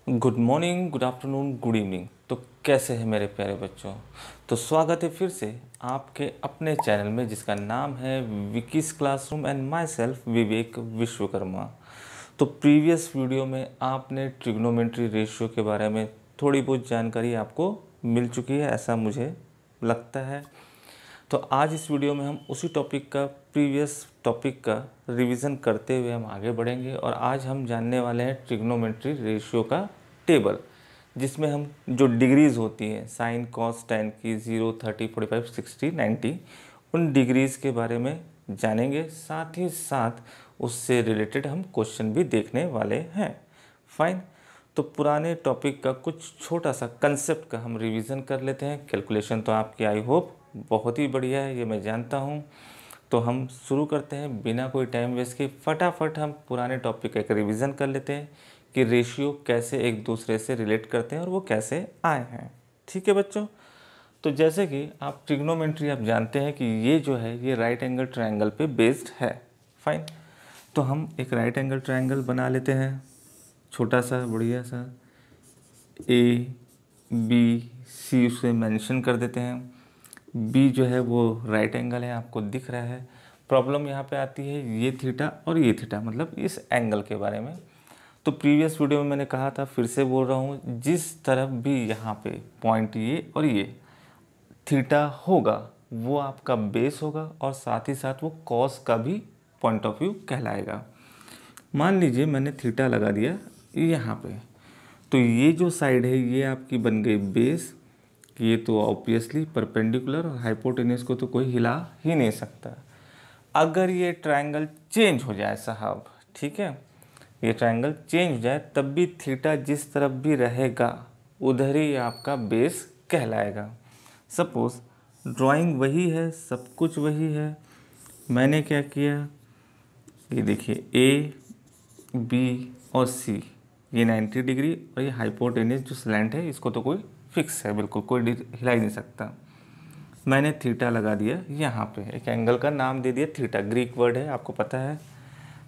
Good morning, good afternoon, good evening. तो कैसे हैं मेरे प्यारे बच्चों। तो स्वागत है फिर से आपके अपने चैनल में जिसका नाम है Vicky's classroom and myself Vivek Vishwakarma. तो प्रीवियस वीडियो में आपने ट्रिग्नोमेट्री रेशियो के बारे में थोड़ी बहुत जानकारी आपको मिल चुकी है, ऐसा मुझे लगता है। तो आज इस वीडियो में हम उसी टॉपिक का प्रीवियस टॉपिक का रिवीजन करते हुए हम आगे बढ़ेंगे और आज हम जानने वाले हैं ट्रिग्नोमेट्री रेशियो का टेबल, जिसमें हम जो डिग्रीज़ होती हैं साइन कॉस टेन की 0, 30, 45, 60, 90 उन डिग्रीज़ के बारे में जानेंगे। साथ ही साथ उससे रिलेटेड हम क्वेश्चन भी देखने वाले हैं। फाइन। तो पुराने टॉपिक का कुछ छोटा सा कंसेप्ट का हम रिवीजन कर लेते हैं। कैलकुलेशन तो आपकी आई होप बहुत ही बढ़िया है, ये मैं जानता हूँ। तो हम शुरू करते हैं बिना कोई टाइम वेस्ट के। फटाफट हम पुराने टॉपिक का एक रिवीजन कर लेते हैं कि रेशियो कैसे एक दूसरे से रिलेट करते हैं और वो कैसे आए हैं। ठीक है बच्चों। तो जैसे कि आप ट्रिग्नोमेट्री आप जानते हैं कि ये जो है ये राइट एंगल ट्रायंगल पे बेस्ड है। फाइन। तो हम एक राइट एंगल ट्रायंगल बना लेते हैं, छोटा सा बढ़िया सा। ए बी सी उसे मेंशन कर देते हैं। बी जो है वो राइट एंगल है, आपको दिख रहा है। प्रॉब्लम यहाँ पे आती है ये थीटा और ये थीटा, मतलब इस एंगल के बारे में। तो प्रीवियस वीडियो में मैंने कहा था, फिर से बोल रहा हूँ, जिस तरफ भी यहाँ पे पॉइंट ये और ये थीटा होगा वो आपका बेस होगा और साथ ही साथ वो कॉस का भी पॉइंट ऑफ व्यू कहलाएगा। मान लीजिए मैंने थीटा लगा दिया यहाँ पे, तो ये जो साइड है ये आपकी बन गई बेस। ये तो ऑब्वियसली परपेंडिकुलर और हाइपोटेन्यूस को तो कोई हिला ही नहीं सकता। अगर ये ट्रायंगल चेंज हो जाए साहब, ठीक है, ये ट्रायंगल चेंज हो जाए तब भी थीटा जिस तरफ भी रहेगा उधर ही आपका बेस कहलाएगा। सपोज ड्राइंग वही है, सब कुछ वही है, मैंने क्या किया, ये देखिए ए बी और सी ये 90 डिग्री और ये हाइपोटेन्यूस जो स्लैंट है इसको तो कोई फिक्स है, बिल्कुल कोई हिला ही नहीं सकता। मैंने थीटा लगा दिया यहाँ पे, एक एंगल का नाम दे दिया थीटा, ग्रीक वर्ड है आपको पता है।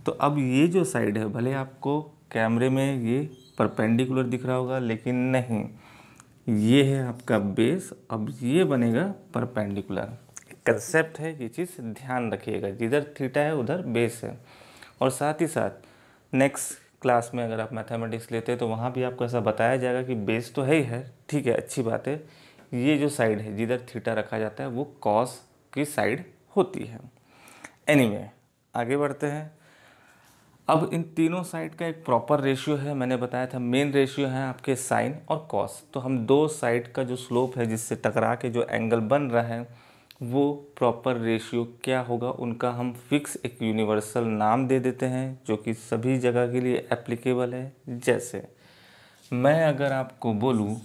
तो अब ये जो साइड है, भले आपको कैमरे में ये परपेंडिकुलर दिख रहा होगा लेकिन नहीं, ये है आपका बेस। अब ये बनेगा परपेंडिकुलर। कंसेप्ट है, ये चीज़ ध्यान रखिएगा, जिधर थीटा है उधर बेस है। और साथ ही साथ नेक्स्ट क्लास में अगर आप मैथमेटिक्स लेते हैं तो वहाँ भी आपको ऐसा बताया जाएगा कि बेस तो है ही है, ठीक है, अच्छी बात है। ये जो साइड है जिधर थीटा रखा जाता है वो कॉस की साइड होती है। एनीवे, आगे बढ़ते हैं। अब इन तीनों साइड का एक प्रॉपर रेशियो है, मैंने बताया था मेन रेशियो है आपके साइन और कॉस। तो हम दो साइड का जो स्लोप है जिससे टकरा के जो एंगल बन रहा है वो प्रॉपर रेशियो क्या होगा, उनका हम फिक्स एक यूनिवर्सल नाम दे देते हैं जो कि सभी जगह के लिए एप्लीकेबल है। जैसे मैं अगर आपको बोलूँ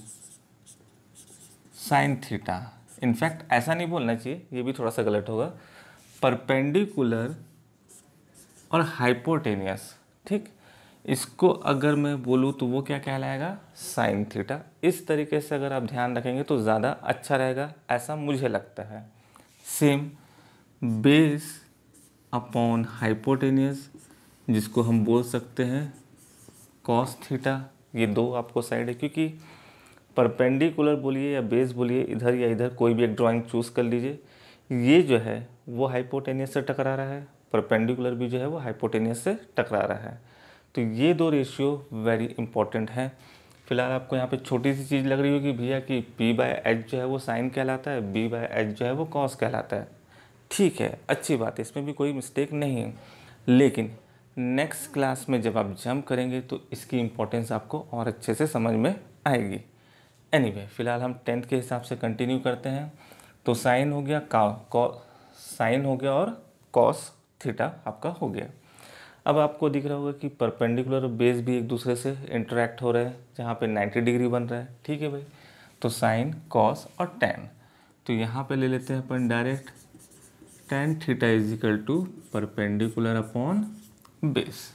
साइन थीटा, इनफैक्ट ऐसा नहीं बोलना चाहिए, ये भी थोड़ा सा गलत होगा, परपेंडिकुलर और हाइपोटेनियस, ठीक, इसको अगर मैं बोलूँ तो वो क्या कहलाएगा, साइन थीटा। इस तरीके से अगर आप ध्यान रखेंगे तो ज़्यादा अच्छा रहेगा, ऐसा मुझे लगता है। सेम बेस अपॉन हाइपोटेनियस, जिसको हम बोल सकते हैं कॉस थीटा। ये दो आपको साइड है, क्योंकि परपेंडिकुलर बोलिए या बेस बोलिए, इधर या इधर कोई भी एक ड्राइंग चूज़ कर लीजिए, ये जो है वो हाइपोटेनियस से टकरा रहा है, परपेंडिकुलर भी जो है वो हाइपोटेनियस से टकरा रहा है। तो ये दो रेशियो वेरी इंपॉर्टेंट है। फिलहाल आपको यहाँ पे छोटी सी चीज़ लग रही होगी भैया कि P/H जो है वो साइन कहलाता है, B/H जो है वो कॉस कहलाता है। ठीक है, अच्छी बात है, इसमें भी कोई मिस्टेक नहीं है, लेकिन नेक्स्ट क्लास में जब आप जंप करेंगे तो इसकी इम्पोर्टेंस आपको और अच्छे से समझ में आएगी। एनीवे, फ़िलहाल हम 10th के हिसाब से कंटिन्यू करते हैं। तो साइन हो गया, साइन हो गया और कॉस थीटा आपका हो गया। अब आपको दिख रहा होगा कि परपेंडिकुलर और बेस भी एक दूसरे से इंटरेक्ट हो रहे हैं, जहाँ पे 90 डिग्री बन रहा है। ठीक है भाई, तो साइन कॉस और टेन, तो यहाँ पे ले लेते हैं अपन direct tan theta is equal to perpendicular upon base.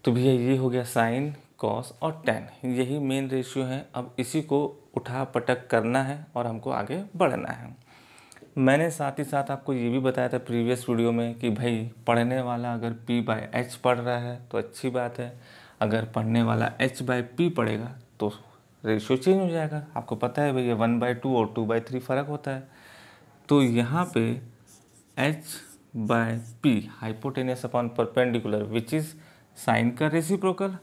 तो भैया ये हो गया साइन कॉस और टेन, यही मेन रेशियो है। अब इसी को उठा पटक करना है और हमको आगे बढ़ना है। मैंने साथ ही साथ आपको ये भी बताया था प्रीवियस वीडियो में कि भाई पढ़ने वाला अगर P/H पढ़ रहा है तो अच्छी बात है, अगर पढ़ने वाला h/p पढ़ेगा तो रेशियो चेंज हो जाएगा। आपको पता है भैया 1/2 और 2/3 फ़र्क होता है। तो यहाँ पे h/p hypotenuse upon perpendicular which is sine का रेसिप्रोकल,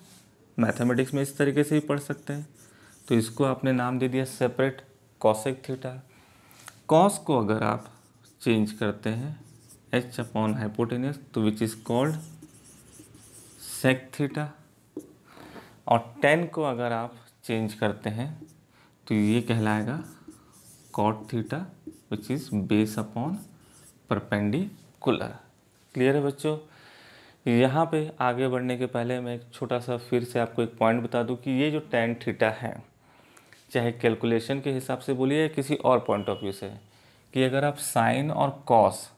मैथमेटिक्स में इस तरीके से ही पढ़ सकते हैं। तो इसको आपने नाम दे दिया सेपरेट कॉसेक थीटा। कॉस को अगर आप चेंज करते हैं h अपॉन हाइपोटेनियस तो which is called sec theta, और टेन को अगर आप चेंज करते हैं तो ये कहलाएगा cot theta which is base upon perpendicular. Clear है बच्चों? यहाँ पे आगे बढ़ने के पहले मैं एक छोटा सा फिर से आपको एक पॉइंट बता दूँ कि ये जो टेन थीटा है, चाहे कैलकुलेशन के हिसाब से बोलिए या किसी और पॉइंट ऑफ व्यू से, कि अगर आप साइन और कॉस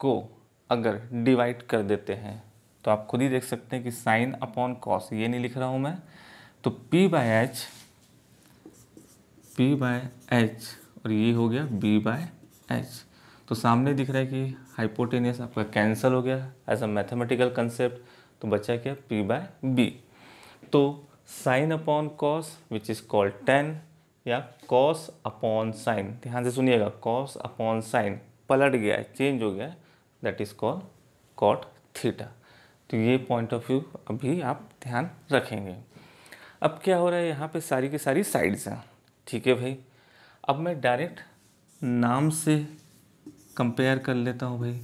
को अगर डिवाइड कर देते हैं तो आप खुद ही देख सकते हैं कि साइन अपॉन कॉस, ये नहीं लिख रहा हूँ मैं, तो p/h और ये हो गया b/h। तो सामने दिख रहा है कि हाइपोटेनियस आपका कैंसिल हो गया एज अ मैथमेटिकल कंसेप्ट, तो बचा क्या p/b। तो sine upon cos which is called ten, या कॉस अपॉन साइन, ध्यान से सुनिएगा, कॉस अपॉन साइन पलट गया है, चेंज हो गया है, that is called cot theta. तो ये पॉइंट ऑफ व्यू अभी आप ध्यान रखेंगे। अब क्या हो रहा है, यहाँ पे सारी की सारी साइड्स हैं, ठीक है भाई। अब मैं डायरेक्ट नाम से कंपेयर कर लेता हूँ भाई,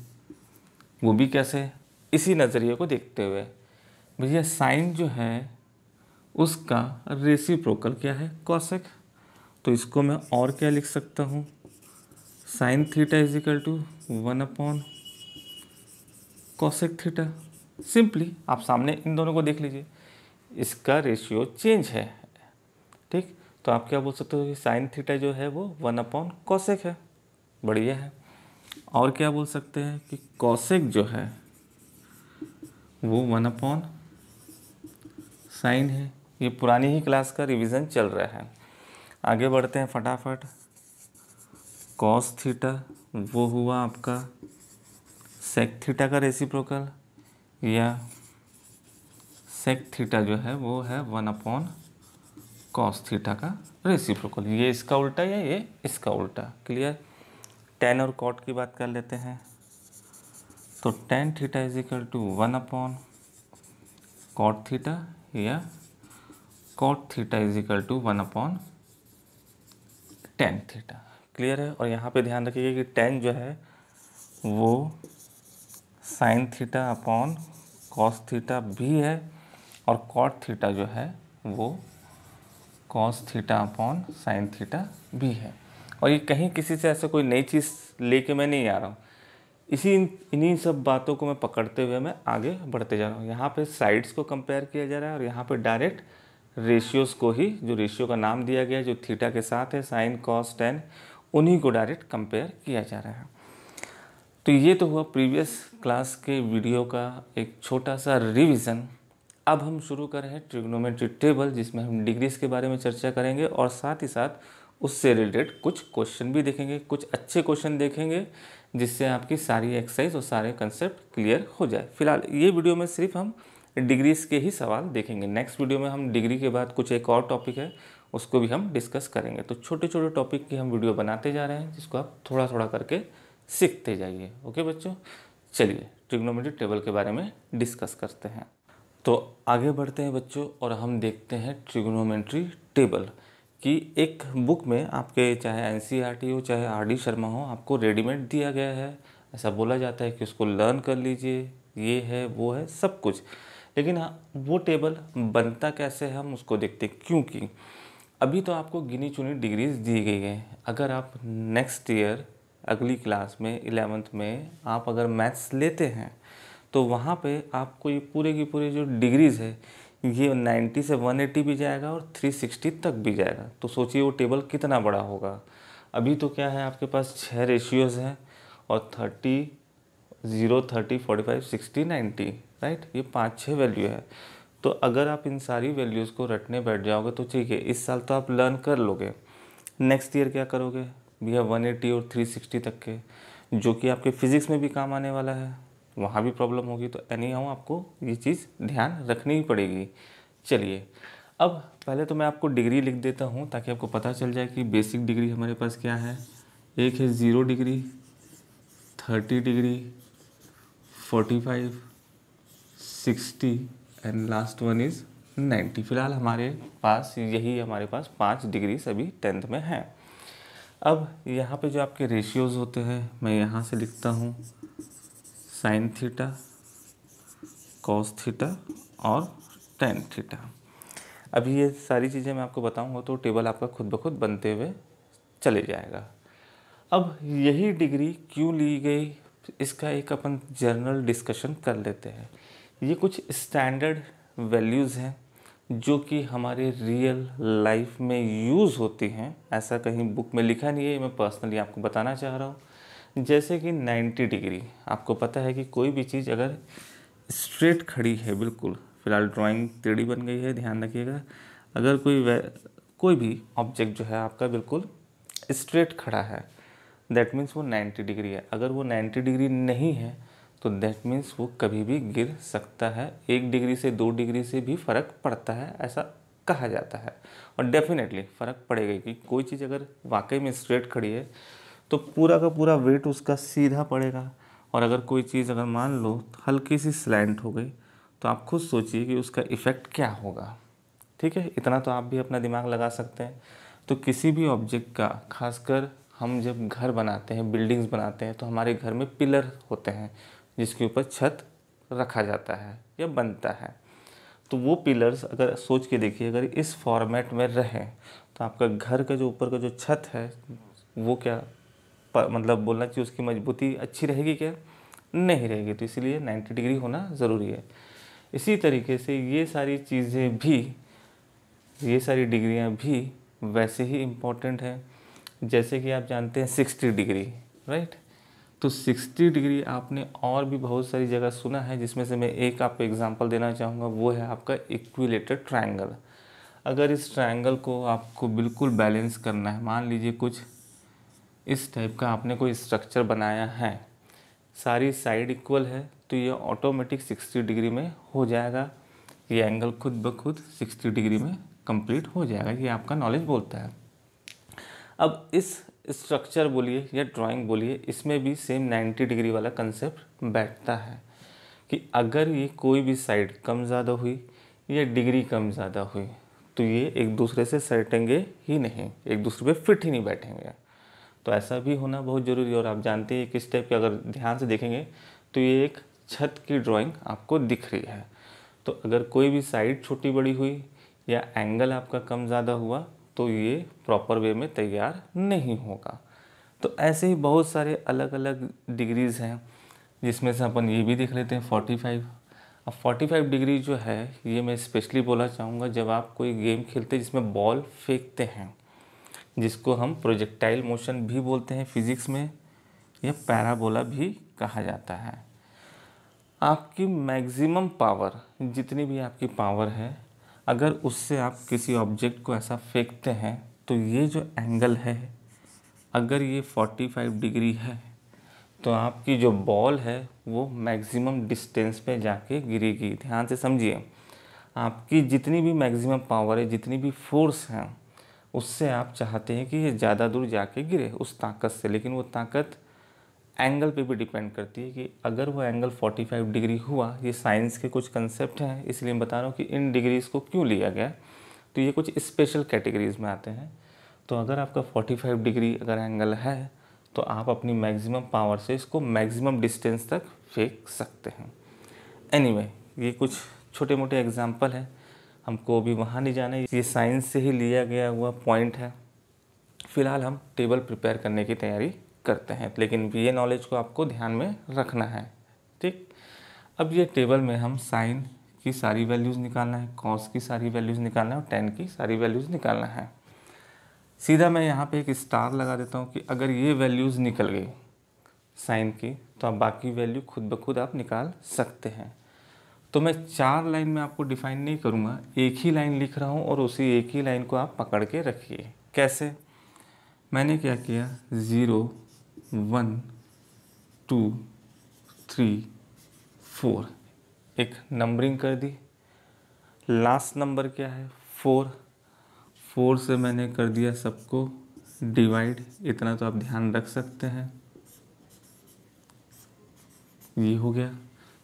वो भी कैसे, इसी नज़रिए को देखते हुए। भैया साइन जो है उसका रेसिप्रोकल क्या है, कॉसेक, तो इसको मैं और क्या लिख सकता हूँ, sine theta is equal to 1 upon cosec theta. Simply आप सामने इन दोनों को देख लीजिए, इसका रेशियो चेंज है, ठीक। तो आप क्या बोल सकते हो कि साइन थीटा जो है वो 1 अपॉन कॉसेक है, बढ़िया है। और क्या बोल सकते हैं कि कॉसेक जो है वो 1 अपॉन साइन है। ये पुरानी ही क्लास का रिवीजन चल रहा है। आगे बढ़ते हैं फटाफट। कॉस थीटा वो हुआ आपका सेक थीटा का रेसिप्रोकल, या सेक थीटा जो है वो है 1 अपॉन कॉस थीटा का रेसिप्रोकल। ये इसका उल्टा या ये इसका उल्टा। क्लियर? टेन और कॉट की बात कर लेते हैं। तो tan theta is equal to 1 upon cot theta, या cot theta is equal to 1 upon tan theta. Clear है? और यहाँ पे ध्यान रखिएगा कि टेन जो है वो sine theta upon cos theta भी है, और कॉट थीटा जो है वो cos theta upon sine theta भी है। और ये कहीं किसी से ऐसा कोई नई चीज़ लेके मैं नहीं आ रहा हूँ, इन्हीं सब बातों को मैं पकड़ते हुए मैं आगे बढ़ते जा रहा हूँ। यहाँ पे साइड्स को कंपेयर किया जा रहा है, और यहाँ पे डायरेक्ट रेशियोज़ को ही, जो रेशियो का नाम दिया गया है जो थीटा के साथ है, साइन कॉस टेन, उन्हीं को डायरेक्ट कंपेयर किया जा रहा है। तो ये तो हुआ प्रीवियस क्लास के वीडियो का एक छोटा सा रिवीजन। अब हम शुरू कर रहे हैं ट्रिग्नोमेट्री टेबल, जिसमें हम डिग्रीज के बारे में चर्चा करेंगे, और साथ ही साथ उससे रिलेटेड कुछ क्वेश्चन भी देखेंगे, कुछ अच्छे क्वेश्चन देखेंगे, जिससे आपकी सारी एक्सरसाइज और सारे कंसेप्ट क्लियर हो जाए। फिलहाल ये वीडियो में सिर्फ हम डिग्रीज के ही सवाल देखेंगे। नेक्स्ट वीडियो में हम डिग्री के बाद कुछ एक और टॉपिक है उसको भी हम डिस्कस करेंगे। तो छोटे छोटे टॉपिक की हम वीडियो बनाते जा रहे हैं, जिसको आप थोड़ा थोड़ा करके सीखते जाइए। ओके बच्चों, चलिए ट्रिग्नोमेट्री टेबल के बारे में डिस्कस करते हैं। तो आगे बढ़ते हैं बच्चों, और हम देखते हैं ट्रिग्नोमेट्री टेबल की एक बुक में आपके, चाहे एनसीईआरटी हो चाहे आरडी शर्मा हो, आपको रेडीमेड दिया गया है। ऐसा बोला जाता है कि उसको लर्न कर लीजिए, ये है वो है सब कुछ। लेकिन हाँ, वो टेबल बनता कैसे है हम उसको देखते हैं, क्योंकि अभी तो आपको गिनी चुनी डिग्रीज दी गई है। अगर आप नेक्स्ट ईयर अगली क्लास में 11th में आप अगर मैथ्स लेते हैं तो वहाँ पे आपको ये पूरे की पूरी जो डिग्रीज़ है ये 90 से 180 भी जाएगा और 360 तक भी जाएगा। तो सोचिए वो टेबल कितना बड़ा होगा। अभी तो क्या है, आपके पास 6 रेशियोज़ हैं, और 30, 0, 30, 45, 60, 90, राइट, ये 5-6 वैल्यू है। तो अगर आप इन सारी वैल्यूज़ को रटने बैठ जाओगे तो ठीक है, इस साल तो आप लर्न कर लोगे। नेक्स्ट ईयर क्या करोगे भैया, 180 और 360 तक के, जो कि आपके फिज़िक्स में भी काम आने वाला है, वहाँ भी प्रॉब्लम होगी। तो एनी हाउ आपको ये चीज़ ध्यान रखनी ही पड़ेगी। चलिए, अब पहले तो मैं आपको डिग्री लिख देता हूँ ताकि आपको पता चल जाए कि बेसिक डिग्री हमारे पास क्या है। एक है 0 degree, 30 degree, 45, 60 and last one is 90। फिलहाल हमारे पास हमारे पास 5 डिग्री सभी 10th में हैं। अब यहाँ पे जो आपके रेशियोज़ होते हैं मैं यहाँ से लिखता हूँ साइन थीटा, कॉस थीटा और टेन थीटा। अभी ये सारी चीज़ें मैं आपको बताऊंगा तो टेबल आपका खुद ब खुद बनते हुए चले जाएगा। अब यही डिग्री क्यों ली गई, इसका एक अपन जर्नल डिस्कशन कर लेते हैं। ये कुछ स्टैंडर्ड वैल्यूज़ हैं जो कि हमारे रियल लाइफ में यूज़ होती हैं। ऐसा कहीं बुक में लिखा नहीं है, मैं पर्सनली आपको बताना चाह रहा हूँ। जैसे कि 90 डिग्री, आपको पता है कि कोई भी चीज़ अगर स्ट्रेट खड़ी है, बिल्कुल, फिलहाल ड्राइंग टेढ़ी बन गई है, ध्यान रखिएगा। अगर कोई भी ऑब्जेक्ट जो है आपका बिल्कुल स्ट्रेट खड़ा है, दैट मीन्स वो 90 डिग्री है। अगर वो 90 डिग्री नहीं है तो दैट मीन्स वो कभी भी गिर सकता है। 1 डिग्री से 2 डिग्री से भी फ़र्क पड़ता है, ऐसा कहा जाता है। और डेफिनेटली फ़र्क पड़ेगा कि कोई चीज़ अगर वाकई में स्ट्रेट खड़ी है तो पूरा का पूरा वेट उसका सीधा पड़ेगा। और अगर कोई चीज़ अगर मान लो हल्की सी स्लैंट हो गई तो आप खुद सोचिए कि उसका इफ़ेक्ट क्या होगा। ठीक है, इतना तो आप भी अपना दिमाग लगा सकते हैं। तो किसी भी ऑब्जेक्ट का, खासकर हम जब घर बनाते हैं, बिल्डिंग्स बनाते हैं, तो हमारे घर में पिलर होते हैं जिसके ऊपर छत रखा जाता है या बनता है। तो वो पिलर्स अगर सोच के देखिए, अगर इस फॉर्मेट में रहें तो आपका घर का जो ऊपर का जो छत है वो क्या मतलब बोलना चाहिए उसकी मजबूती अच्छी रहेगी क्या? नहीं रहेगी। तो इसीलिए 90 डिग्री होना ज़रूरी है। इसी तरीके से ये सारी डिग्रियां भी वैसे ही इम्पोर्टेंट है। जैसे कि आप जानते हैं 60 डिग्री, राइट? तो 60 डिग्री आपने और भी बहुत सारी जगह सुना है, जिसमें से मैं एक आपको एग्जांपल देना चाहूँगा। वो है आपका इक्विलेटरल ट्रायंगल। अगर इस ट्रायंगल को आपको बिल्कुल बैलेंस करना है, मान लीजिए कुछ इस टाइप का आपने कोई स्ट्रक्चर बनाया है, सारी साइड इक्वल है, तो ये ऑटोमेटिक 60 डिग्री में हो जाएगा। ये एंगल खुद ब खुद 60 डिग्री में कंप्लीट हो जाएगा। ये आपका नॉलेज बोलता है। अब इस स्ट्रक्चर बोलिए या ड्राइंग बोलिए, इसमें भी सेम 90 डिग्री वाला कंसेप्ट बैठता है कि अगर ये कोई भी साइड कम ज़्यादा हुई या डिग्री कम ज़्यादा हुई तो ये एक दूसरे से सटेंगे ही नहीं, एक दूसरे पे फिट ही नहीं बैठेंगे। तो ऐसा भी होना बहुत ज़रूरी है। और आप जानते हैं किस टाइप की, अगर ध्यान से देखेंगे तो ये एक छत की ड्राइंग आपको दिख रही है। तो अगर कोई भी साइड छोटी बड़ी हुई या एंगल आपका कम ज़्यादा हुआ तो ये प्रॉपर वे में तैयार नहीं होगा। तो ऐसे ही बहुत सारे अलग अलग डिग्रीज़ हैं, जिसमें से अपन ये भी देख लेते हैं 45। अब 45 डिग्री जो है ये मैं स्पेशली बोलना चाहूँगा जब आप कोई गेम खेलते हैं जिसमें बॉल फेंकते हैं, जिसको हम प्रोजेक्टाइल मोशन भी बोलते हैं फिज़िक्स में, या पैराबोला भी कहा जाता है। आपकी मैक्सिमम पावर, जितनी भी आपकी पावर है, अगर उससे आप किसी ऑब्जेक्ट को ऐसा फेंकते हैं तो ये जो एंगल है, अगर ये 45 डिग्री है तो आपकी जो बॉल है वो मैक्सिमम डिस्टेंस पे जाके गिरेगी। ध्यान से समझिए, आपकी जितनी भी मैक्सिमम पावर है, जितनी भी फोर्स है, उससे आप चाहते हैं कि ये ज़्यादा दूर जाके गिरे उस ताकत से। लेकिन वो ताकत एंगल पे भी डिपेंड करती है कि अगर वो एंगल 45 डिग्री हुआ, ये साइंस के कुछ कंसेप्ट हैं इसलिए मैं बता रहा हूँ कि इन डिग्रीज़ को क्यों लिया गया। तो ये कुछ स्पेशल कैटेगरीज़ में आते हैं। तो अगर आपका 45 डिग्री अगर एंगल है तो आप अपनी मैक्सिमम पावर से इसको मैक्सिमम डिस्टेंस तक फेंक सकते हैं। एनीवे, ये कुछ छोटे मोटे एग्जांपल हैं, हमको अभी वहाँ नहीं जाना है, ये साइंस से ही लिया गया हुआ पॉइंट है। फ़िलहाल हम टेबल प्रिपेयर करने की तैयारी करते हैं, लेकिन ये नॉलेज को आपको ध्यान में रखना है, ठीक? अब ये टेबल में हम साइन की सारी वैल्यूज़ निकालना है, कॉस की सारी वैल्यूज़ निकालना है और टेन की सारी वैल्यूज़ निकालना है। सीधा मैं यहाँ पे एक स्टार लगा देता हूँ कि अगर ये वैल्यूज़ निकल गई साइन की तो आप बाकी वैल्यू खुद ब खुद आप निकाल सकते हैं। तो मैं 4 लाइन में आपको डिफ़ाइन नहीं करूँगा, एक ही लाइन लिख रहा हूँ और उसी एक ही लाइन को आप पकड़ के रखिए। कैसे? मैंने क्या किया, 0 1 2 3 4 एक नंबरिंग कर दी। लास्ट नंबर क्या है 4, 4 से मैंने कर दिया सबको डिवाइड, इतना तो आप ध्यान रख सकते हैं। ये हो गया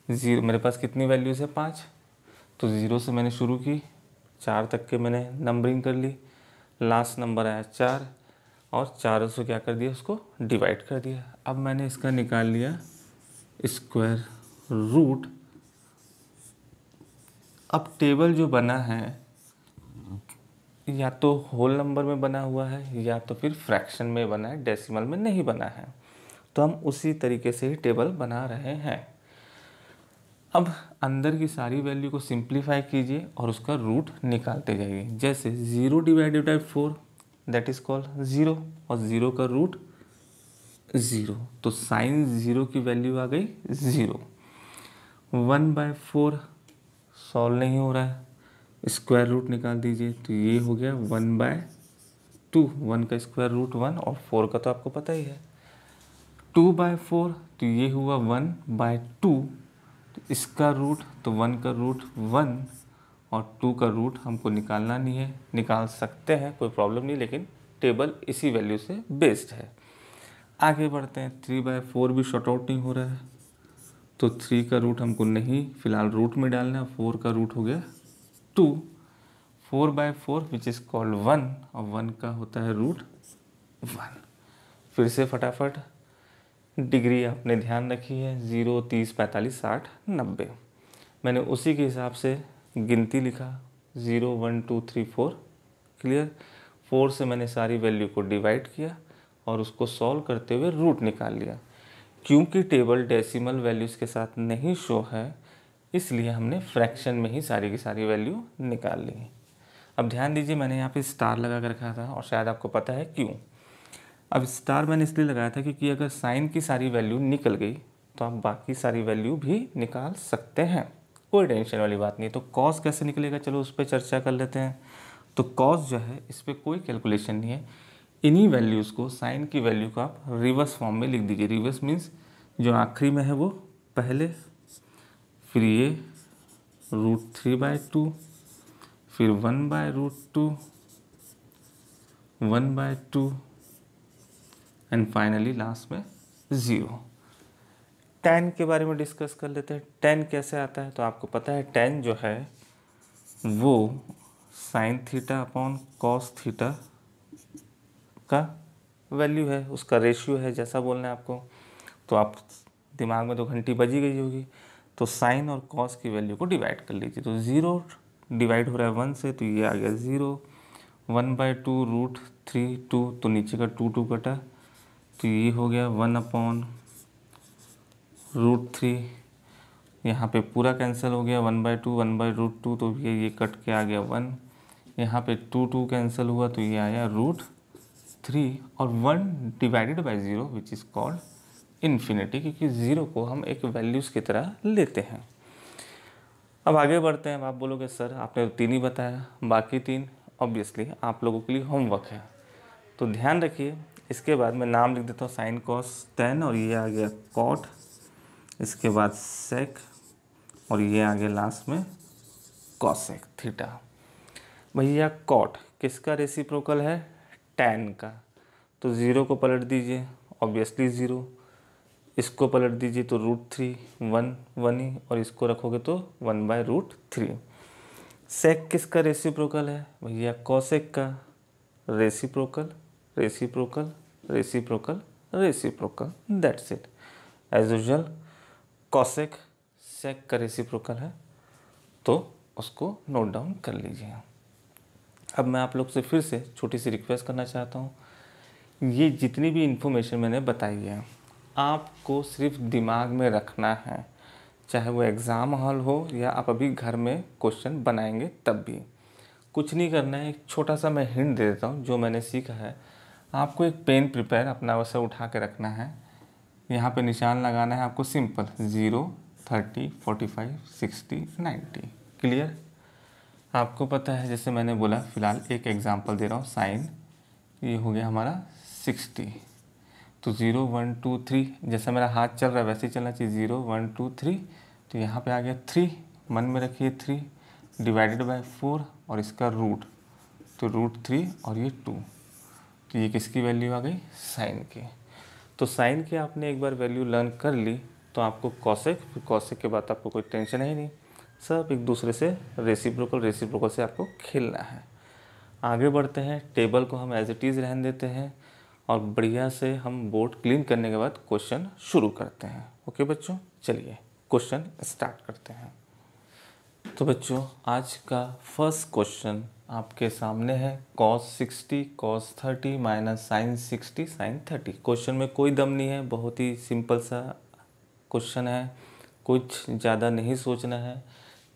ज़ीरो, मेरे पास कितनी वैल्यूज़ है 5, तो ज़ीरो से मैंने शुरू की, 4 तक के मैंने नंबरिंग कर ली, लास्ट नंबर आया 4 और 4 से क्या कर दिया, उसको डिवाइड कर दिया। अब मैंने इसका निकाल लिया स्क्वायर रूट। अब टेबल जो बना है या तो होल नंबर में बना हुआ है या तो फिर फ्रैक्शन में बना है, डेसिमल में नहीं बना है, तो हम उसी तरीके से ही टेबल बना रहे हैं। अब अंदर की सारी वैल्यू को सिंप्लीफाई कीजिए और उसका रूट निकालते जाइए। जैसे 0 divided by 4 that is called 0 और 0 का रूट 0, तो साइन 0 की वैल्यू आ गई 0। 1/4 सॉल्व नहीं हो रहा है, स्क्वायर रूट निकाल दीजिए, तो ये हो गया 1/2। 1 का स्क्वायर रूट 1 और 4 का तो आपको पता ही है। 2/4 तो ये हुआ 1/2, तो इसका रूट, तो 1 का रूट 1 और 2 का रूट हमको निकालना नहीं है, निकाल सकते हैं कोई प्रॉब्लम नहीं, लेकिन टेबल इसी वैल्यू से बेस्ड है। आगे बढ़ते हैं, 3/4 भी शॉर्ट आउट नहीं हो रहा है, तो 3 का रूट हमको नहीं फिलहाल रूट में डालना है, 4 का रूट हो गया 2। 4/4 विच इज़ कॉल्ड 1 और 1 का होता है रूट 1। फिर से फटाफट डिग्री आपने ध्यान रखी है, 0, 30, 45, 60, 90। मैंने उसी के हिसाब से गिनती लिखा, 0, 1, 2, 3, 4 क्लियर। 4 से मैंने सारी वैल्यू को डिवाइड किया और उसको सॉल्व करते हुए रूट निकाल लिया। क्योंकि टेबल डेसिमल वैल्यूज़ के साथ नहीं शो है, इसलिए हमने फ्रैक्शन में ही सारी की सारी वैल्यू निकाल ली। अब ध्यान दीजिए, मैंने यहाँ पे स्टार लगा कर रखा था और शायद आपको पता है क्यों। अब स्टार मैंने इसलिए लगाया था क्योंकि अगर साइन की सारी वैल्यू निकल गई तो आप बाकी सारी वैल्यू भी निकाल सकते हैं, कोई टेंशन वाली बात नहीं। तो कॉस कैसे निकलेगा, चलो उस पर चर्चा कर लेते हैं। तो कॉस जो है, इस पर कोई कैलकुलेशन नहीं है, इन्हीं वैल्यूज़ को, साइन की वैल्यू को आप रिवर्स फॉर्म में लिख दीजिए। रिवर्स मीन्स जो आखिरी में है वो पहले, फिर ये √3/2, फिर 1/√2, 1/2 एंड फाइनली लास्ट में 0। tan के बारे में डिस्कस कर लेते हैं। tan कैसे आता है, तो आपको पता है tan जो है वो sine theta upon cos theta का वैल्यू है, उसका रेशियो है, जैसा बोलना है आपको। तो आप दिमाग में तो घंटी बजी गई होगी, तो साइन और कॉस की वैल्यू को डिवाइड कर लीजिए। तो 0 डिवाइड हो रहा है 1 से, तो ये आ गया 0। 1/2 √3 2, तो नीचे का 2 कटा, तो ये हो गया 1/√3। यहाँ पे पूरा कैंसिल हो गया, 1/2 1/√2, तो ये कट के आ गया 1। यहाँ पे 2 कैंसिल हुआ, तो ये आया √3 और 1 divided by 0 which is called infinity, क्योंकि 0 को हम एक वैल्यूज़ की तरह लेते हैं। अब आगे बढ़ते हैं। अब आप बोलोगे सर आपने तो 3 ही बताया, बाकी 3 ऑब्वियसली आप लोगों के लिए होमवर्क है, तो ध्यान रखिए। इसके बाद मैं नाम लिख देता हूँ, साइन कॉस tan और ये आ गया कॉट, इसके बाद सेक और ये आ गया लास्ट में कॉसेक थीटा। भैया कॉट किसका रेसिप्रोकल है, tan का, तो 0 को पलट दीजिए, ऑब्वियसली 0, इसको पलट दीजिए तो √3, 1 ही, और इसको रखोगे तो 1/√3। सेक किसका रेसिप्रोकल है, भैया कॉसेक का, reciprocal reciprocal reciprocal reciprocal, that's it. As usual cosec sec का रेसिप्रोकल है, तो उसको नोट डाउन कर लीजिए। अब मैं आप लोग से फिर से छोटी सी रिक्वेस्ट करना चाहता हूँ, ये जितनी भी इन्फॉर्मेशन मैंने बताई है आपको सिर्फ दिमाग में रखना है, चाहे वो एग्ज़ाम हॉल हो या आप अभी घर में क्वेश्चन बनाएंगे तब भी। कुछ नहीं करना है, एक छोटा सा मैं हिंट दे देता हूँ जो मैंने सीखा है। आपको एक पेन प्रिपेयर अपना वैसे उठा के रखना है, यहाँ पे निशान लगाना है आपको सिंपल, 0, 30, 45, 60, 90, क्लियर। आपको पता है, जैसे मैंने बोला, फ़िलहाल एक एग्जांपल दे रहा हूँ, साइन ये हो गया हमारा 60, तो 0, 1, 2, 3, जैसा मेरा हाथ चल रहा है वैसे ही चलना चाहिए, 0, 1, 2, 3, तो यहाँ पे आ गया 3, मन में रखिए 3, डिवाइडेड बाय 4 और इसका रूट, तो √3 और ये 2, तो ये किसकी वैल्यू आ गई, साइन की। तो साइन की आपने एक बार वैल्यू लर्न कर ली तो आपको कॉसेक, फिर कॉसेक के बाद आपको कोई टेंशन है ही नहीं, सब एक दूसरे से रेसिप्रोकल से आपको खेलना है। आगे बढ़ते हैं, टेबल को हम एज इट इज़ रहने देते हैं और बढ़िया से हम बोर्ड क्लीन करने के बाद क्वेश्चन शुरू करते हैं। ओके बच्चों, चलिए क्वेश्चन स्टार्ट करते हैं। तो बच्चों आज का फर्स्ट क्वेश्चन आपके सामने है cos 60 cos 30 minus sin 60 sin 30। Question में कोई दम नहीं है, बहुत ही सिंपल सा क्वेश्चन है, कुछ ज़्यादा नहीं सोचना है।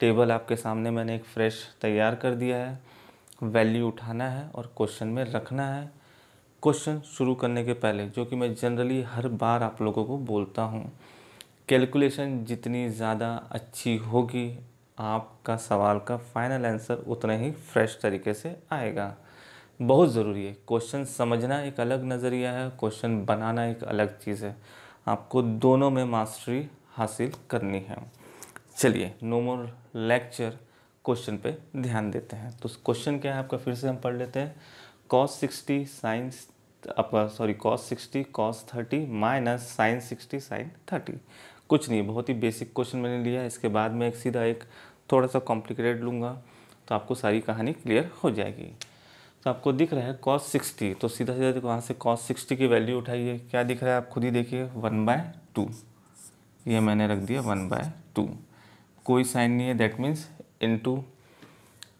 टेबल आपके सामने मैंने एक फ्रेश तैयार कर दिया है, वैल्यू उठाना है और क्वेश्चन में रखना है। क्वेश्चन शुरू करने के पहले, जो कि मैं जनरली हर बार आप लोगों को बोलता हूँ, कैलकुलेशन जितनी ज़्यादा अच्छी होगी आपका सवाल का फाइनल आंसर उतना ही फ्रेश तरीके से आएगा। बहुत ज़रूरी है, क्वेश्चन समझना एक अलग नज़रिया है, क्वेश्चन बनाना एक अलग चीज़ है, आपको दोनों में मास्टरी हासिल करनी है। चलिए नो मोर लेक्चर, क्वेश्चन पे ध्यान देते हैं। तो क्वेश्चन क्या है आपका, फिर से हम पढ़ लेते हैं। cos 60 cos 30 minus sin 60 sin 30। कुछ नहीं, बहुत ही बेसिक क्वेश्चन मैंने लिया है, इसके बाद में एक सीधा एक थोड़ा सा कॉम्प्लिकेटेड लूँगा तो आपको सारी कहानी क्लियर हो जाएगी। तो आपको दिख रहा है cos 60, तो सीधा सीधा देखो वहाँ से cos 60 की वैल्यू उठाइए, क्या दिख रहा है आप खुद ही देखिए, 1/2, ये मैंने रख दिया 1/2, कोई साइन नहीं है, दैट मीन्स इनटू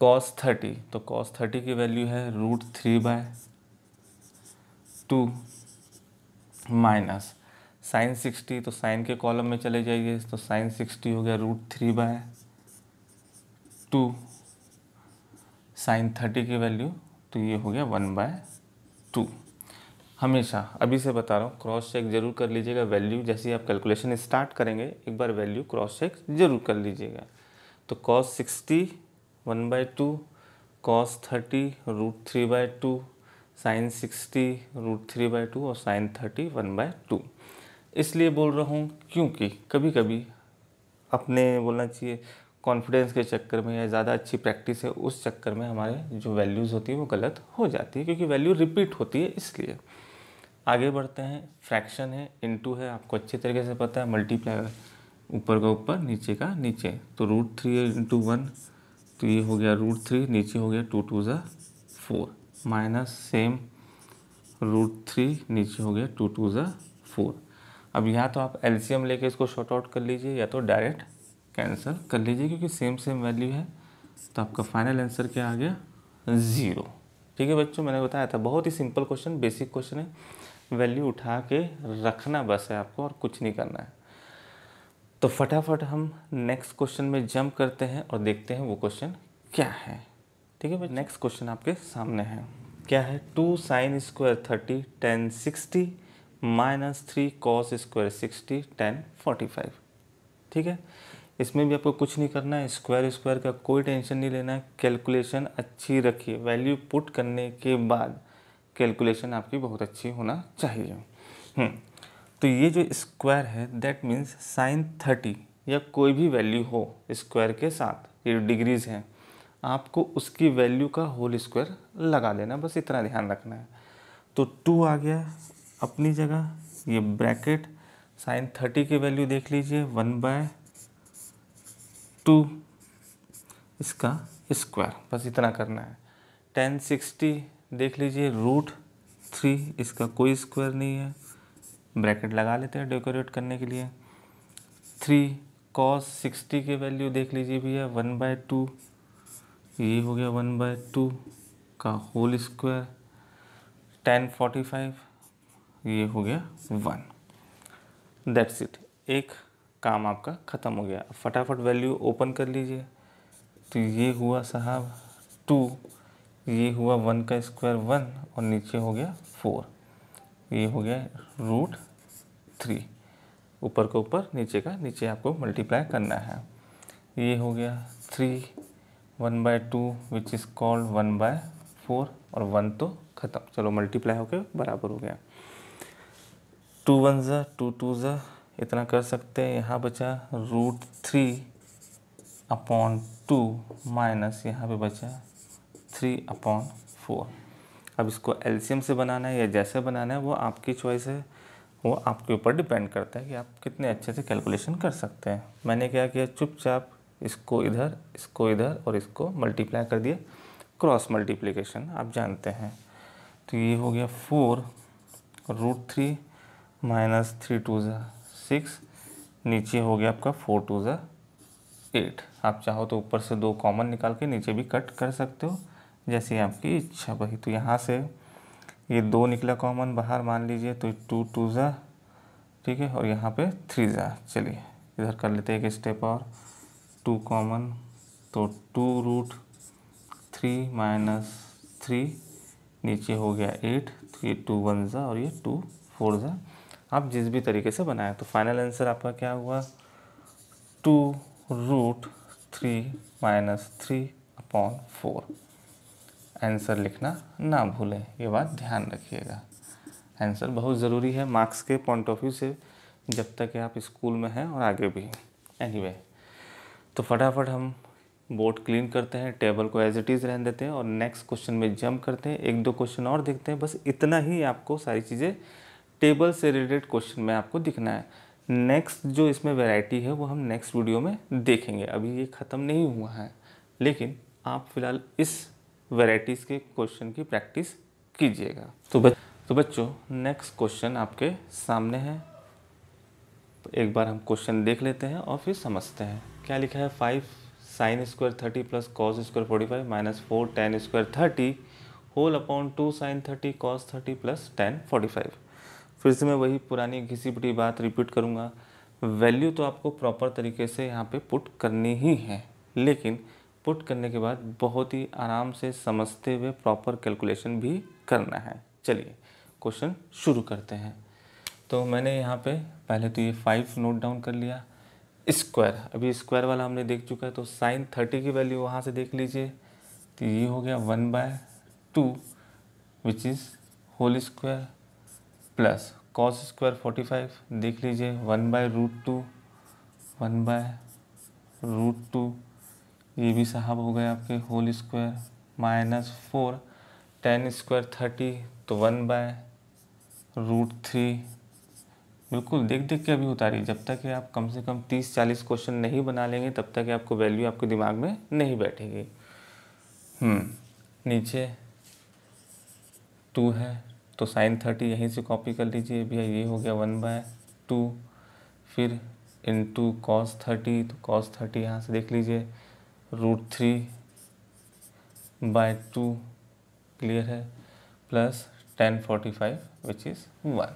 cos 30, तो cos 30 की वैल्यू है √3/2 माइनस sin 60, तो साइन के कॉलम में चले जाइए, तो sin 60 हो गया √3/2, sin 30 की वैल्यू तो ये हो गया 1/2। हमेशा अभी से बता रहा हूँ, क्रॉस चेक जरूर कर लीजिएगा, वैल्यू जैसे ही आप कैलकुलेशन स्टार्ट करेंगे एक बार वैल्यू क्रॉस चेक जरूर कर लीजिएगा। तो cos 60 1/2, cos 30 √3/2, sin 60 √3/2 और sin 30 1/2। इसलिए बोल रहा हूँ क्योंकि कभी कभी अपने बोलना चाहिए कॉन्फिडेंस के चक्कर में या ज़्यादा अच्छी प्रैक्टिस है उस चक्कर में हमारे जो वैल्यूज़ होती है वो गलत हो जाती है, क्योंकि वैल्यू रिपीट होती है। इसलिए आगे बढ़ते हैं, फ्रैक्शन है, इनटू है, आपको अच्छे तरीके से पता है, मल्टीप्लाई ऊपर का ऊपर नीचे का नीचे, तो √3 × 1, तो ये हो गया √3, नीचे हो गया 2 2 ज़ा 4, माइनस सेम √3, नीचे हो गया 2 2 ज़ा 4। अब या तो आप एलसीएम लेके इसको शॉर्ट आउट कर लीजिए या तो डायरेक्ट कैंसिल कर लीजिए, क्योंकि सेम वैल्यू है, तो आपका फाइनल आंसर क्या आ गया, 0। ठीक है बच्चों, मैंने बताया था बहुत ही सिंपल क्वेश्चन, बेसिक क्वेश्चन है, वैल्यू उठा के रखना बस है आपको और कुछ नहीं करना है। तो फटाफट हम नेक्स्ट क्वेश्चन में जंप करते हैं और देखते हैं वो क्वेश्चन क्या है। ठीक है भाई, नेक्स्ट क्वेश्चन आपके सामने है, क्या है, 2 sin square 30 tan 60 minus 3 cos square 60 tan 45। ठीक है, इसमें भी आपको कुछ नहीं करना है, स्क्वायर का कोई टेंशन नहीं लेना है, कैलकुलेशन अच्छी रखिए, वैल्यू पुट करने के बाद कैलकुलेशन आपकी बहुत अच्छी होना चाहिए। तो ये जो स्क्वायर है दैट मीन्स sin 30 या कोई भी वैल्यू हो स्क्वायर के साथ, ये डिग्रीज हैं, आपको उसकी वैल्यू का होल स्क्वायर लगा देना, बस इतना ध्यान रखना है। तो 2 आ गया अपनी जगह, ये ब्रैकेट, sin 30 की वैल्यू देख लीजिए 1/2 इसका स्क्वायर, बस इतना करना है। tan 60 देख लीजिए √3, इसका कोई स्क्वायर नहीं है, ब्रैकेट लगा लेते हैं डेकोरेट करने के लिए। 3 cos 60 की वैल्यू देख लीजिए भैया 1/2, ये हो गया 1/2 का होल स्क्वायर। tan 45 ये हो गया 1। दैट्स इट, एक काम आपका ख़त्म हो गया। फटाफट वैल्यू ओपन कर लीजिए, तो ये हुआ साहब 2, ये हुआ 1 का स्क्वायर 1 और नीचे हो गया 4, ये हो गया √3, ऊपर का ऊपर नीचे का नीचे आपको मल्टीप्लाई करना है। ये हो गया 3 1/2 विच इज़ कॉल्ड 1/4 और 1 तो ख़त्म, चलो मल्टीप्लाई होकर बराबर हो गया। 2 1 ज़ा 2 2 ज़ा इतना कर सकते हैं, यहाँ बचा √3 3/2 माइनस यहाँ पे बचा 3/4। अब इसको एलसीएम से बनाना है या जैसे बनाना है वो आपकी चॉइस है, वो आपके ऊपर डिपेंड करता है कि आप कितने अच्छे से कैलकुलेशन कर सकते हैं। मैंने क्या किया, चुपचाप इसको इधर और इसको मल्टीप्लाई कर दिया, क्रॉस मल्टीप्लिकेशन आप जानते हैं। तो ये हो गया 4√3 माइनस 3×2 = 6, नीचे हो गया आपका 4×2 = 8। आप चाहो तो ऊपर से 2 कॉमन निकाल के नीचे भी कट कर सकते हो, जैसी आपकी इच्छा वही। तो यहाँ से ये 2 निकला कॉमन बाहर मान लीजिए, तो 2×2 ठीक है, और यहाँ पे 3 चलिए इधर कर लेते हैं एक स्टेप और, 2 कॉमन, तो 2√3 माइनस 3, नीचे हो गया 8, तो ये 2 1 और ये 2 4। आप जिस भी तरीके से बनाएं, तो फाइनल आंसर आपका क्या हुआ, 2√3 माइनस 3/4। आंसर लिखना ना भूलें, ये बात ध्यान रखिएगा। आंसर बहुत ज़रूरी है मार्क्स के पॉइंट ऑफ व्यू से, जब तक आप स्कूल में हैं और आगे भी। एनीवे, तो फटाफट हम बोर्ड क्लीन करते हैं, टेबल को एज इट इज़ रहने देते हैं और नेक्स्ट क्वेश्चन में जंप करते हैं। 1-2 क्वेश्चन और देखते हैं, बस इतना ही आपको सारी चीज़ें टेबल से रिलेटेड क्वेश्चन में आपको दिखना है। नेक्स्ट जो इसमें वैरायटी है वो हम नेक्स्ट वीडियो में देखेंगे, अभी ये ख़त्म नहीं हुआ है, लेकिन आप फिलहाल इस वैरायटीज़ के क्वेश्चन की प्रैक्टिस कीजिएगा। तो बच्चों नेक्स्ट क्वेश्चन आपके सामने है, तो एक बार हम क्वेश्चन देख लेते हैं और फिर समझते हैं। क्या लिखा है, 5 sin² 30 plus cos² 45 minus 4 tan² 30 2 sin 30 cos 30 plus tan 45। फिर से मैं वही पुरानी घिसी पिटी बात रिपीट करूँगा, वैल्यू तो आपको प्रॉपर तरीके से यहाँ पे पुट करनी ही है, लेकिन पुट करने के बाद बहुत ही आराम से समझते हुए प्रॉपर कैलकुलेशन भी करना है। चलिए क्वेश्चन शुरू करते हैं। तो मैंने यहाँ पे पहले तो ये 5 नोट डाउन कर लिया। स्क्वायर, अभी स्क्वायर वाला हमने देख चुका है, तो sin 30 की वैल्यू वहाँ से देख लीजिए, तो ये हो गया 1/2 which is whole square plus cos² 45 देख लीजिए 1/√2 1/√2, ये भी साहब हो गए आपके होल स्क्वायर, माइनस 4 tan² 30, तो 1/√3। बिल्कुल देख के अभी उतारिए, जब तक कि आप कम से कम 30-40 क्वेश्चन नहीं बना लेंगे तब तक आपको वैल्यू आपके दिमाग में नहीं बैठेगी। नीचे 2 है, तो sin 30 यहीं से कॉपी कर लीजिए भैया, ये हो गया 1/2, फिर इंटू cos 30, तो cos 30 यहाँ से देख लीजिए √3/2 क्लियर है, plus tan 45 which is 1।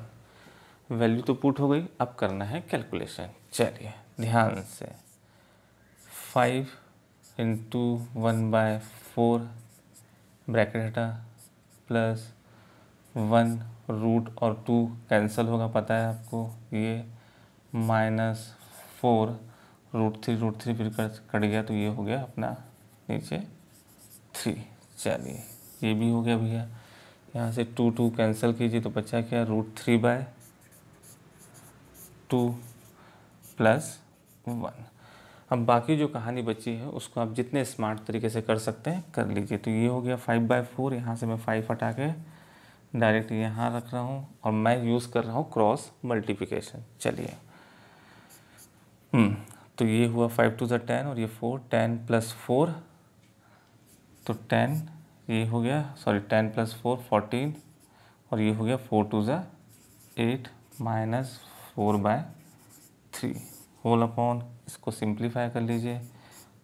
Value तो पुट हो गई, अब करना है कैलकुलेशन। चलिए ध्यान से, 5 इंटू 1/4 ब्रैकेट हटा, प्लस 1 रूट और 2 कैंसिल होगा पता है आपको, ये माइनस 4 √3 फिर कट गया, तो ये हो गया अपना नीचे 3। चलिए ये भी हो गया भैया, यहाँ से 2 कैंसिल कीजिए, तो बचा क्या, √3/2 प्लस 1। अब बाकी जो कहानी बची है उसको आप जितने स्मार्ट तरीके से कर सकते हैं कर लीजिए। तो ये हो गया 5/4, यहाँ से मैं 5 हटा के डायरेक्ट यहाँ रख रहा हूँ और मैं यूज़ कर रहा हूँ क्रॉस मल्टीप्लिकेशन। चलिए तो ये हुआ 5×2 = 10 और ये 4, 10 + 4, तो 10 ये हो गया, सॉरी 10 + 4 14, और ये हो गया 4×2 = 8 माइनस 4/3 होल अपॉन, इसको सिंप्लीफाई कर लीजिए,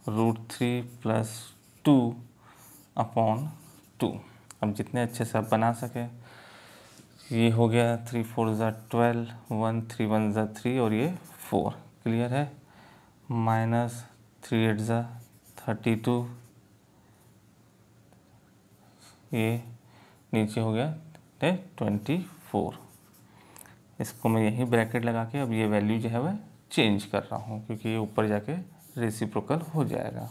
√3 + 2/2। अब जितने अच्छे से आप बना सके, ये हो गया 3 4 = 12, 1 3 1 = 3 और ये 4 क्लियर है, माइनस 3 8 = 32, ये नीचे हो गया 24। इसको मैं यहीं ब्रैकेट लगा के अब ये वैल्यू जो है वह चेंज कर रहा हूँ, क्योंकि ये ऊपर जाके रेसिप्रोकल हो जाएगा।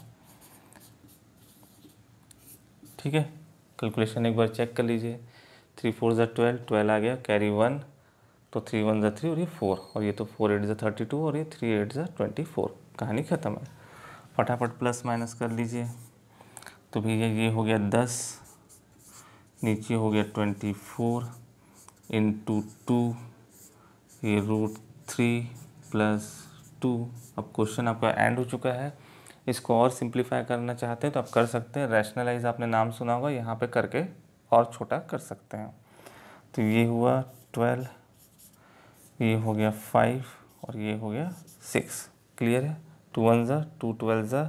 ठीक है, कैलकुलेशन एक बार चेक कर लीजिए, 3 4 = 12, 12 आ गया, कैरी 1, तो 3 1 = 3 और ये 4, और ये तो 4 8 = 32 और ये 3 8 = 24, कहानी ख़त्म है। फटाफट प्लस माइनस कर लीजिए। तो भैया ये हो गया 10, नीचे हो गया 24 इंटू 2, ये √3 + 2। अब क्वेश्चन आपका एंड हो चुका है। इसको और सिंप्लीफाई करना चाहते हैं तो आप कर सकते हैं। रैशनलाइज आपने नाम सुना होगा, यहाँ पे करके और छोटा कर सकते हैं। तो ये हुआ 12, ये हो गया 5 और ये हो गया 6। क्लियर है? 2 1 ज़ा 2 12 ज़ा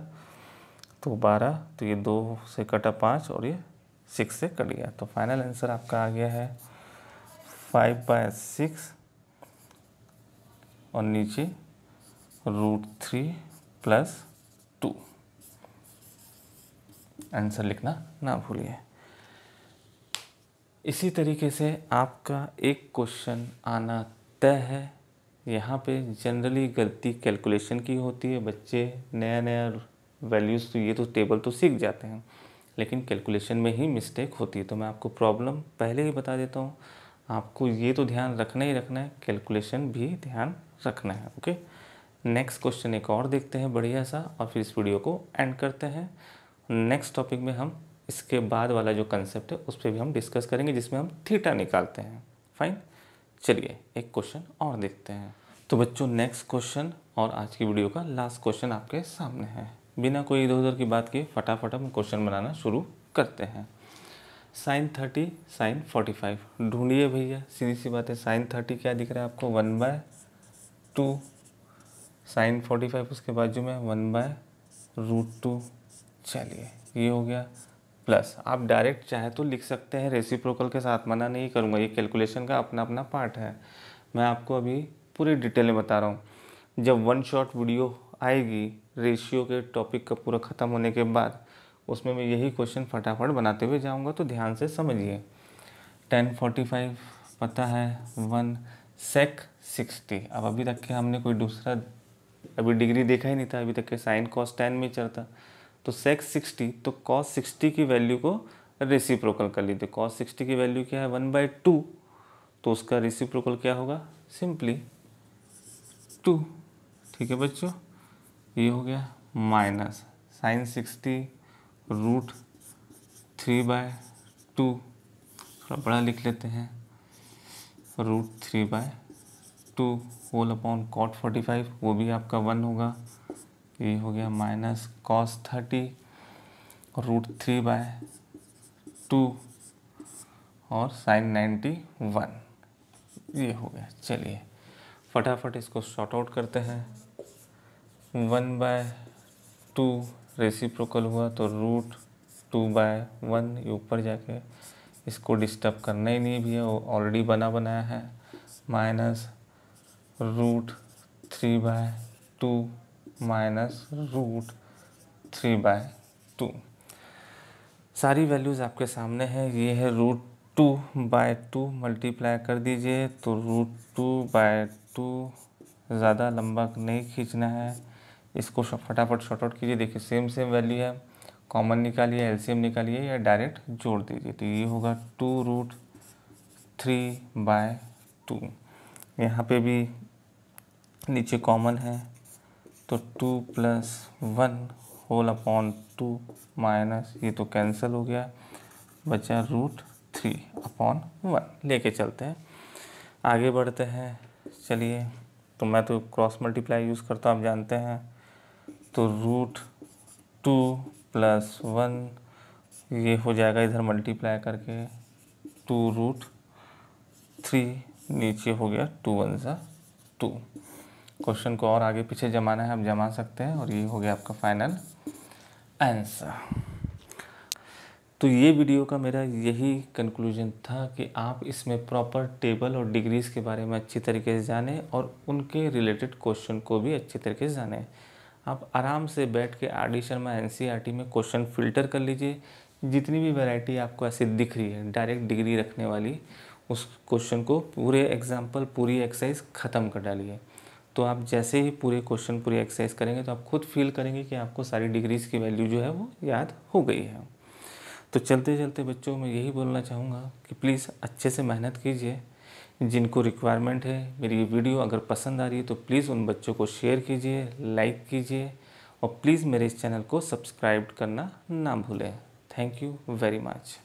तो 12, तो ये 2 से कटा 5 और ये 6 से कट गया। तो फाइनल आंसर आपका आ गया है 5/6 और नीचे √3 + 2। आंसर लिखना ना भूलिए। इसी तरीके से आपका एक क्वेश्चन आना तय है। यहाँ पे जनरली गलती कैलकुलेशन की होती है। बच्चे नया नया वैल्यूज़ तो ये तो टेबल तो सीख जाते हैं, लेकिन कैलकुलेशन में ही मिस्टेक होती है। तो मैं आपको प्रॉब्लम पहले ही बता देता हूँ। आपको ये तो ध्यान रखना ही रखना है, कैलकुलेशन भी ध्यान रखना है। ओके, नेक्स्ट क्वेश्चन एक और देखते हैं बढ़िया सा, और फिर इस वीडियो को एंड करते हैं। नेक्स्ट टॉपिक में हम इसके बाद वाला जो कंसेप्ट है उस पर भी हम डिस्कस करेंगे, जिसमें हम थीटा निकालते हैं। फाइन, चलिए एक क्वेश्चन और देखते हैं। तो बच्चों नेक्स्ट क्वेश्चन और आज की वीडियो का लास्ट क्वेश्चन आपके सामने है। बिना कोई इधर उधर की बात किए फटाफट हम क्वेश्चन बनाना शुरू करते हैं। sin 30 sin 45 ढूंढिए भैया। सीधी सी बात है, sin 30 क्या दिख रहा है आपको? 1/2, sin 45 उसके बाजू में 1/√2। चलिए ये हो गया प्लस। आप डायरेक्ट चाहे तो लिख सकते हैं रेसिप्रोकल के साथ, मना नहीं करूँगा। ये कैलकुलेशन का अपना अपना पार्ट है। मैं आपको अभी पूरी डिटेल में बता रहा हूँ। जब वन शॉट वीडियो आएगी रेशियो के टॉपिक का पूरा ख़त्म होने के बाद, उसमें मैं यही क्वेश्चन फटाफट बनाते हुए जाऊँगा, तो ध्यान से समझिए। tan 45 पता है 1 sec 60। अब अभी तक के हमने कोई दूसरा अभी डिग्री देखा ही नहीं था, अभी तक के साइन cos tan में चलता। तो sec 60, तो cos 60 की वैल्यू को रेसिप्रोकल कर लीजिए। cos 60 की वैल्यू क्या है? 1/2, तो उसका रेसिप्रोकल क्या होगा? सिंपली 2। ठीक है बच्चों, ये हो गया माइनस sin 60 √3/2, थोड़ा बड़ा लिख लेते हैं, √3/2 होल अपॉन cot 45, वो भी आपका 1 होगा। ये हो गया माइनस cos 30 √3/2 और sin 91, ये हो गया। चलिए फटाफट इसको शॉर्ट आउट करते हैं। 1/2 रेसिप्रोकल हुआ तो √2/1, ये ऊपर जाके इसको डिस्टर्ब करना ही नहीं भी है, ऑलरेडी बना बनाया है। माइनस √3/2 माइनस √3/2, सारी वैल्यूज़ आपके सामने है। ये है √2/2, मल्टीप्लाई कर दीजिए तो √2/2, ज़्यादा लंबा नहीं खींचना है। इसको फटाफट शॉर्ट आउट कीजिए। देखिए सेम सेम वैल्यू है, कॉमन निकालिए, एलसीएम निकालिए या डायरेक्ट जोड़ दीजिए। तो ये होगा 2√3/2। यहाँ पे भी नीचे कॉमन है तो 2 + 1 होल अपॉन 2 माइनस, ये तो कैंसिल हो गया, बचा √3/1। लेके चलते हैं, आगे बढ़ते हैं। चलिए, तो मैं तो क्रॉस मल्टीप्लाई यूज़ करता हूँ, आप जानते हैं। तो √2 + 1, ये हो जाएगा इधर मल्टीप्लाई करके 2√3, नीचे हो गया 2 1 ज़ा 2। क्वेश्चन को और आगे पीछे जमाना है, आप जमा सकते हैं, और ये हो गया आपका फाइनल आंसर। तो ये वीडियो का मेरा यही कंक्लूजन था कि आप इसमें प्रॉपर टेबल और डिग्रीज़ के बारे में अच्छी तरीके से जानें और उनके रिलेटेड क्वेश्चन को भी अच्छी तरीके से जानें। आप आराम से बैठ के आर.डी. शर्मा एनसीईआरटी में क्वेश्चन फ़िल्टर कर लीजिए। जितनी भी वैरायटी आपको ऐसे दिख रही है डायरेक्ट डिग्री रखने वाली, उस क्वेश्चन को पूरे एग्जाम्पल पूरी एक्सरसाइज ख़त्म कर डालिए। तो आप जैसे ही पूरे क्वेश्चन पूरी एक्सरसाइज करेंगे तो आप खुद फील करेंगे कि आपको सारी डिग्रीज़ की वैल्यू जो है वो याद हो गई है। तो चलते चलते बच्चों मैं यही बोलना चाहूँगा कि प्लीज़ अच्छे से मेहनत कीजिए। जिनको रिक्वायरमेंट है मेरी ये वीडियो अगर पसंद आ रही है तो प्लीज़ उन बच्चों को शेयर कीजिए, लाइक कीजिए और प्लीज़ मेरे इस चैनल को सब्सक्राइब करना ना भूलें। Thank you very much.